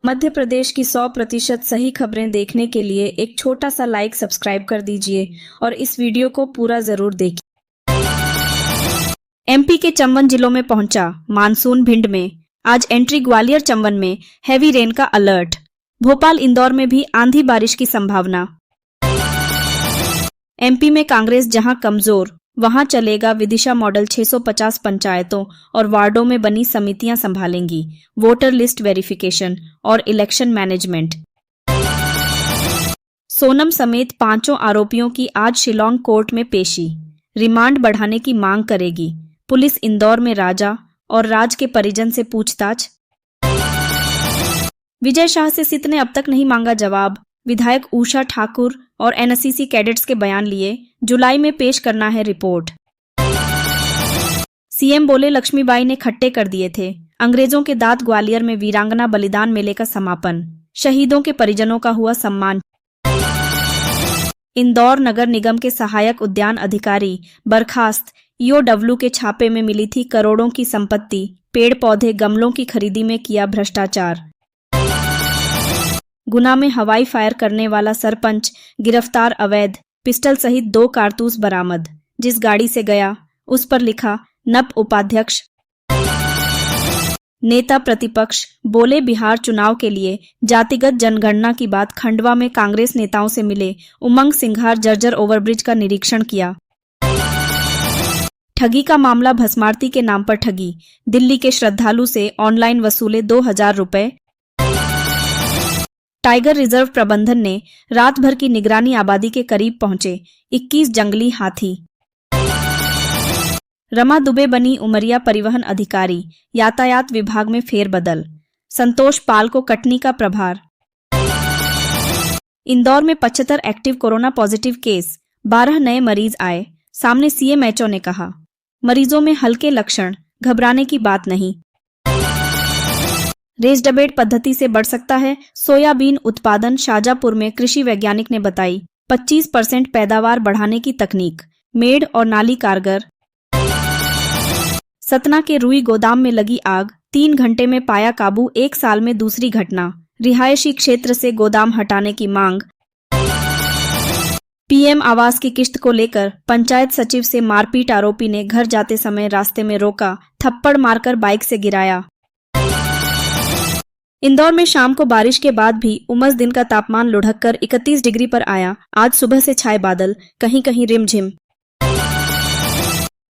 मध्य प्रदेश की 100% सही खबरें देखने के लिए एक छोटा सा लाइक सब्सक्राइब कर दीजिए और इस वीडियो को पूरा जरूर देखिए। एमपी के चंबल जिलों में पहुंचा मानसून। भिंड में आज एंट्री। ग्वालियर चंबल में हैवी रेन का अलर्ट। भोपाल इंदौर में भी आंधी बारिश की संभावना। एमपी में कांग्रेस जहां कमजोर, वहां चलेगा विदिशा मॉडल। 650 पंचायतों और वार्डों में बनी समितियां संभालेंगी वोटर लिस्ट वेरिफिकेशन और इलेक्शन मैनेजमेंट। सोनम समेत 5 आरोपियों की आज शिलांग कोर्ट में पेशी। रिमांड बढ़ाने की मांग करेगी पुलिस। इंदौर में राजा और राज के परिजन से पूछताछ। विजय शाह से सित ने अब तक नहीं मांगा जवाब। विधायक उषा ठाकुर और एनएससीसी कैडेट्स के बयान लिए। जुलाई में पेश करना है रिपोर्ट। सीएम बोले लक्ष्मीबाई ने खट्टे कर दिए थे अंग्रेजों के दांत। ग्वालियर में वीरांगना बलिदान मेले का समापन। शहीदों के परिजनों का हुआ सम्मान। इंदौर नगर निगम के सहायक उद्यान अधिकारी बर्खास्त। ईओडब्ल्यू के छापे में मिली थी करोड़ों की संपत्ति। पेड़ पौधे गमलों की खरीदी में किया भ्रष्टाचार। गुना में हवाई फायर करने वाला सरपंच गिरफ्तार। अवैध पिस्टल सहित 2 कारतूस बरामद। जिस गाड़ी से गया उस पर लिखा नप उपाध्यक्ष। नेता प्रतिपक्ष बोले बिहार चुनाव के लिए जातिगत जनगणना की बात। खंडवा में कांग्रेस नेताओं से मिले उमंग सिंघार। जर्जर ओवरब्रिज का निरीक्षण किया। ठगी का मामला। भस्मारती के नाम पर ठगी। दिल्ली के श्रद्धालु से ऑनलाइन वसूले 2000 रुपए। टाइगर रिजर्व प्रबंधन ने रात भर की निगरानी। आबादी के करीब पहुंचे 21 जंगली हाथी। रमा दुबे बनी उमरिया परिवहन अधिकारी। यातायात विभाग में फेरबदल। संतोष पाल को कटनी का प्रभार। इंदौर में 75 एक्टिव कोरोना पॉजिटिव केस। 12 नए मरीज आए सामने। सीएमएचओ ने कहा मरीजों में हल्के लक्षण, घबराने की बात नहीं। रेस्ड बेड पद्धति से बढ़ सकता है सोयाबीन उत्पादन। शाजापुर में कृषि वैज्ञानिक ने बताई 25% पैदावार बढ़ाने की तकनीक। मेड़ और नाली कारगर। सतना के रुई गोदाम में लगी आग। 3 घंटे में पाया काबू। 1 साल में दूसरी घटना। रिहायशी क्षेत्र से गोदाम हटाने की मांग। पीएम आवास की किश्त को लेकर पंचायत सचिव से मारपीट। आरोपी ने घर जाते समय रास्ते में रोका, थप्पड़ मारकर बाइक से गिराया। इंदौर में शाम को बारिश के बाद भी उमस। दिन का तापमान लुढ़ककर 31 डिग्री पर आया। आज सुबह से छाए बादल, कहीं कहीं रिमझिम।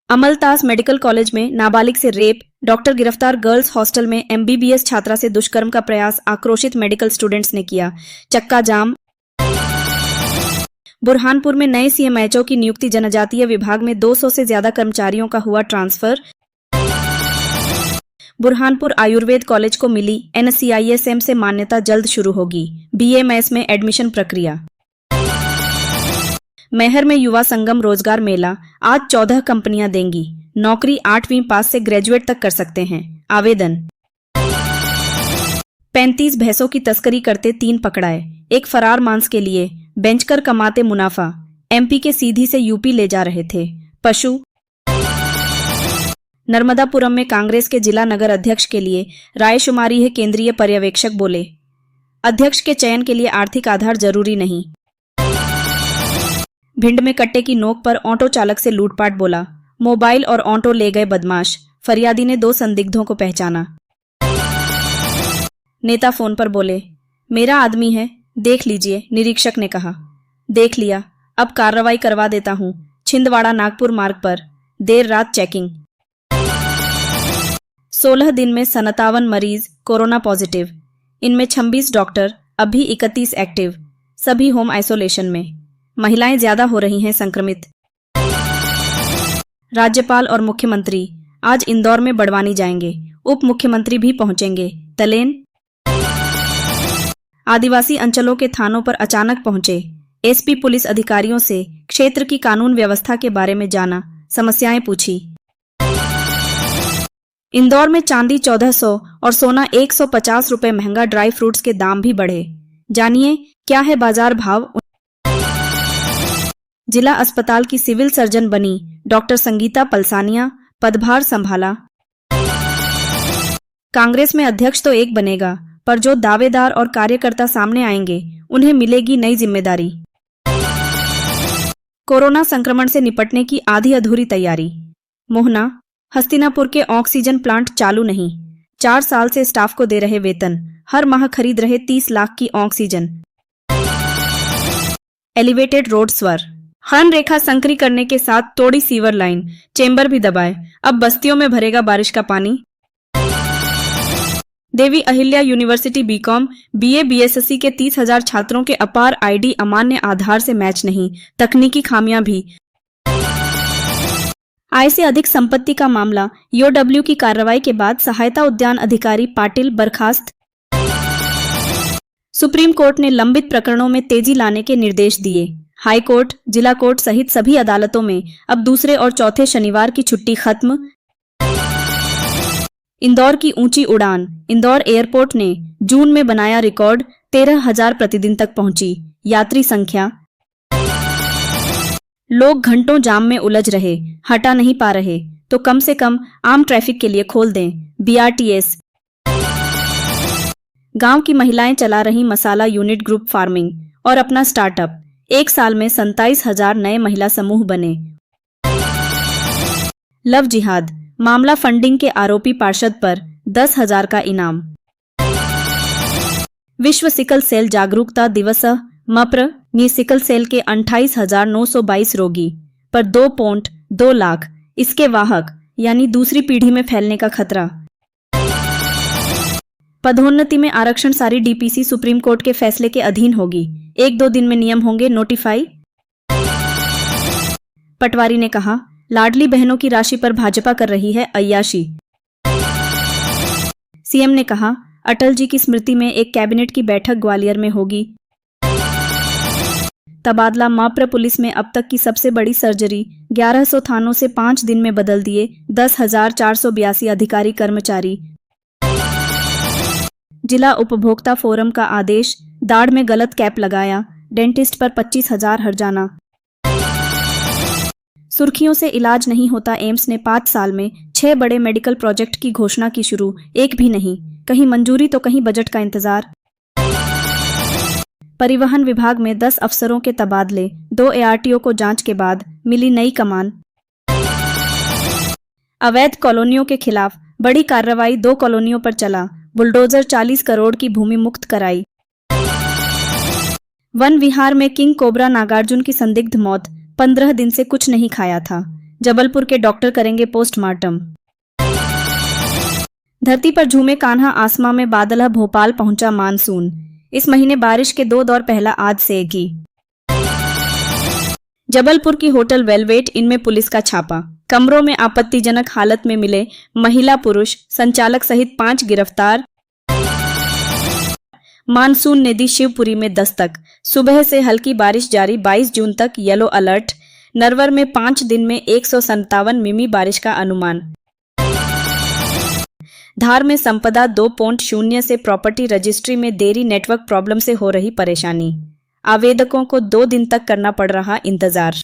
अमलतास मेडिकल कॉलेज में नाबालिग से रेप। डॉक्टर गिरफ्तार। गर्ल्स हॉस्टल में एमबीबीएस छात्रा से दुष्कर्म का प्रयास। आक्रोशित मेडिकल स्टूडेंट्स ने किया चक्का जाम। बुरहानपुर में नए सीएमएचओ की नियुक्ति। जनजातीय विभाग में 200 से ज्यादा कर्मचारियों का हुआ ट्रांसफर। बुरहानपुर आयुर्वेद कॉलेज को मिली एनसीआईएसएम से मान्यता। जल्द शुरू होगी बीएमएस में एडमिशन प्रक्रिया। मैहर में युवा संगम रोजगार मेला। आज 14 कंपनियां देंगी नौकरी। 8वीं पास से ग्रेजुएट तक कर सकते हैं आवेदन। 35 भैंसों की तस्करी करते 3 पकड़ाए। एक फरार मांस के लिए बेचकर कमाते मुनाफा। एमपी के सीधी से यूपी ले जा रहे थे पशु। नर्मदापुरम में कांग्रेस के जिला नगर अध्यक्ष के लिए रायशुमारी है। केंद्रीय पर्यवेक्षक बोले अध्यक्ष के चयन के लिए आर्थिक आधार जरूरी नहीं। भिंड में कट्टे की नोक पर ऑटो चालक से लूटपाट। बोला मोबाइल और ऑटो ले गए बदमाश। फरियादी ने 2 संदिग्धों को पहचाना। नेता फोन पर बोले मेरा आदमी है, देख लीजिए। निरीक्षक ने कहा देख लिया, अब कार्रवाई करवा देता हूं। छिंदवाड़ा नागपुर मार्ग पर देर रात चेकिंग। 16 दिन में 57 मरीज कोरोना पॉजिटिव। इनमें 26 डॉक्टर, अभी 31 एक्टिव। सभी होम आइसोलेशन में। महिलाएं ज्यादा हो रही हैं संक्रमित। राज्यपाल और मुख्यमंत्री आज इंदौर में बड़वानी जाएंगे। उप मुख्यमंत्री भी पहुंचेंगे तलेन। आदिवासी अंचलों के थानों पर अचानक पहुंचे एसपी। पुलिस अधिकारियों से क्षेत्र की कानून व्यवस्था के बारे में जाना, समस्याएं पूछी। इंदौर में चांदी 1400 और सोना 150 रुपए महंगा। ड्राई फ्रूट्स के दाम भी बढ़े। जानिए क्या है बाजार भाव। जिला अस्पताल की सिविल सर्जन बनी डॉक्टर संगीता पलसानिया। पदभार संभाला। कांग्रेस में अध्यक्ष तो एक बनेगा पर जो दावेदार और कार्यकर्ता सामने आएंगे उन्हें मिलेगी नई जिम्मेदारी। कोरोना संक्रमण से निपटने की आधी अधूरी तैयारी। मोहना, हस्तिनापुर के ऑक्सीजन प्लांट चालू नहीं। 4 साल से स्टाफ को दे रहे वेतन, हर माह खरीद रहे 30 लाख की ऑक्सीजन। एलिवेटेड रोड स्वर। हन रेखा संकरी करने के साथ तोड़ी सीवर लाइन, चेंबर भी दबाए, अब बस्तियों में भरेगा बारिश का पानी। Devi Ahilya university BCom BA BSc के 30,000 छात्रों के अपार आईडी अमान्य आधार से मैच नहीं, तकनीकी खामियां भी। आय से अधिक संपत्ति का मामला, ईओडब्ल्यू की कार्रवाई के बाद सहायता उद्यान अधिकारी पाटिल बर्खास्त। सुप्रीम कोर्ट ने लंबित प्रकरणों में तेजी लाने के निर्देश दिए। हाई कोर्ट, जिला कोर्ट सहित सभी अदालतों में अब दूसरे और चौथे शनिवार की छुट्टी खत्म। इंदौर की ऊंची उड़ान। इंदौर एयरपोर्ट ने जून में बनाया रिकॉर्ड, 13,000 प्रतिदिन तक पहुंची यात्री संख्या। लोग घंटों जाम में उलझ रहे, हटा नहीं पा रहे तो कम से कम आम ट्रैफिक के लिए खोल दें, बीआरटीएस। गांव की महिलाएं चला रही मसाला यूनिट ग्रुप फार्मिंग और अपना स्टार्टअप। 1 साल में 27,000 नए महिला समूह बने। लव जिहाद मामला, फंडिंग के आरोपी पार्षद पर 10,000 का इनाम। विश्व सिकल सेल जागरूकता दिवस। मप्र ने सिकल सेल के 28,922 रोगी पर 2.2 लाख इसके वाहक यानी दूसरी पीढ़ी में फैलने का खतरा। पदोन्नति में आरक्षण सारी डीपीसी सुप्रीम कोर्ट के फैसले के अधीन होगी, 1-2 दिन में नियम होंगे नोटिफाई। पटवारी ने कहा, लाडली बहनों की राशि पर भाजपा कर रही है अय्याशी। सीएम ने कहा, अटल जी की स्मृति में एक कैबिनेट की बैठक ग्वालियर में होगी। तबादला माप्र पुलिस में अब तक की सबसे बड़ी सर्जरी, 1100 थानों से 5 दिन में बदल दिए 10,482 अधिकारी कर्मचारी। जिला उपभोक्ता फोरम का आदेश, दाढ़ में गलत कैप लगाया, डेंटिस्ट पर 25,000 हर्जाना। सुर्खियों से इलाज नहीं होता, एम्स ने 5 साल में 6 बड़े मेडिकल प्रोजेक्ट की घोषणा की शुरू, एक भी नहीं, कहीं मंजूरी तो कहीं बजट का इंतजार। परिवहन विभाग में 10 अफसरों के तबादले, 2 एआरटीओ को जांच के बाद मिली नई कमान। अवैध कॉलोनियों के खिलाफ बड़ी कार्रवाई, 2 कॉलोनियों पर चला, बुलडोजर 40 करोड़ की भूमि मुक्त कराई। वन विहार में किंग कोबरा नागार्जुन की संदिग्ध मौत, 15 दिन से कुछ नहीं खाया था, जबलपुर के डॉक्टर करेंगे पोस्टमार्टम। धरती पर झूमे कान्हा, आसमां में बादल, भोपाल पहुंचा मानसून, इस महीने बारिश के 2 दौर पहला आज से की। जबलपुर की होटल वेलवेट, इनमें पुलिस का छापा, कमरों में आपत्तिजनक हालत में मिले महिला पुरुष, संचालक सहित 5 गिरफ्तार। मानसून ने दी शिवपुरी में दस्तक, सुबह से हल्की बारिश जारी, 22 जून तक येलो अलर्ट। नरवर में 5 दिन में 157 मिमी बारिश का अनुमान। धार में संपदा 2.0 से प्रॉपर्टी रजिस्ट्री में देरी, नेटवर्क प्रॉब्लम से हो रही परेशानी, आवेदकों को 2 दिन तक करना पड़ रहा इंतजार।